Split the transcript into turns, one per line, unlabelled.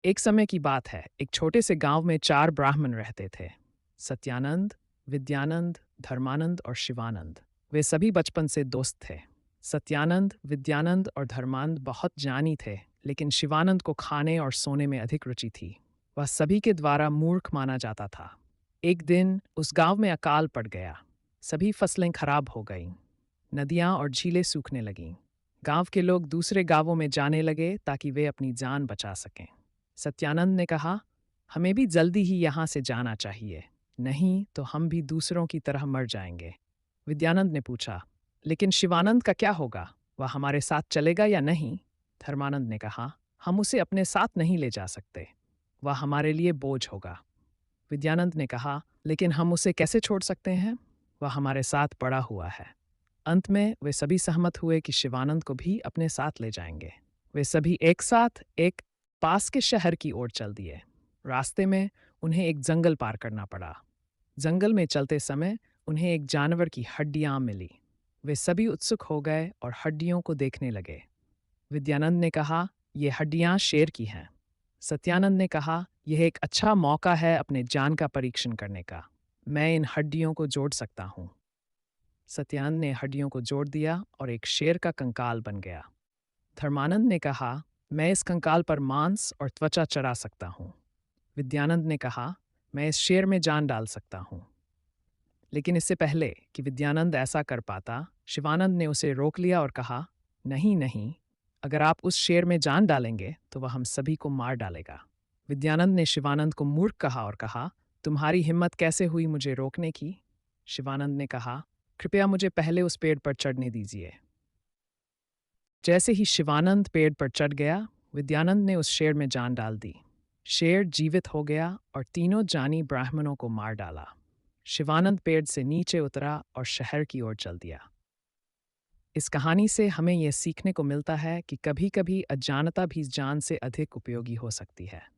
एक समय की बात है, एक छोटे से गांव में चार ब्राह्मण रहते थे। सत्यानंद, विद्यानंद, धर्मानंद और शिवानंद। वे सभी बचपन से दोस्त थे। सत्यानंद, विद्यानंद और धर्मानंद बहुत ज्ञानी थे, लेकिन शिवानंद को खाने और सोने में अधिक रुचि थी। वह सभी के द्वारा मूर्ख माना जाता था। एक दिन उस गांव में अकाल पड़ गया। सभी फसलें खराब हो गईं। नदियां और झीलें सूखने लगीं। गांव के लोग दूसरे गांवों में जाने लगे ताकि वे अपनी जान बचा सकें। सत्यानंद ने कहा, हमें भी जल्दी ही यहाँ से जाना चाहिए, नहीं तो हम भी दूसरों की तरह मर जाएंगे। विद्यानंद ने पूछा, लेकिन शिवानंद का क्या होगा? वह हमारे साथ चलेगा या नहीं? धर्मानंद ने कहा, हम उसे अपने साथ नहीं ले जा सकते। वह हमारे लिए बोझ होगा। विद्यानंद ने कहा, लेकिन हम उसे कैसे छोड़ सकते हैं? वह हमारे साथ पड़ा हुआ है। अंत में वे सभी सहमत हुए कि शिवानंद को भी अपने साथ ले जाएंगे। वे सभी एक साथ एक पास के शहर की ओर चल दिए। रास्ते में उन्हें एक जंगल पार करना पड़ा। जंगल में चलते समय उन्हें एक जानवर की हड्डियां मिली। वे सभी उत्सुक हो गए और हड्डियों को देखने लगे। विद्यानंद ने कहा, ये हड्डियां शेर की हैं। सत्यानंद ने कहा, यह एक अच्छा मौका है अपने जान का परीक्षण करने का। मैं इन हड्डियों को जोड़ सकता हूँ। सत्यानंद ने हड्डियों को जोड़ दिया और एक शेर का कंकाल बन गया। धर्मानंद ने कहा, मैं इस कंकाल पर मांस और त्वचा चढ़ा सकता हूँ। विद्यानंद ने कहा, मैं इस शेर में जान डाल सकता हूँ। लेकिन इससे पहले कि विद्यानंद ऐसा कर पाता, शिवानंद ने उसे रोक लिया और कहा, नहीं नहीं, अगर आप उस शेर में जान डालेंगे तो वह हम सभी को मार डालेगा। विद्यानंद ने शिवानंद को मूर्ख कहा और कहा, तुम्हारी हिम्मत कैसे हुई मुझे रोकने की? शिवानंद ने कहा, कृपया मुझे पहले उस पेड़ पर चढ़ने दीजिए। जैसे ही शिवानंद पेड़ पर चढ़ गया, विद्यानंद ने उस शेर में जान डाल दी। शेर जीवित हो गया और तीनों जानी ब्राह्मणों को मार डाला। शिवानंद पेड़ से नीचे उतरा और शहर की ओर चल दिया। इस कहानी से हमें यह सीखने को मिलता है कि कभी-कभी अज्ञानता भी जान से अधिक उपयोगी हो सकती है।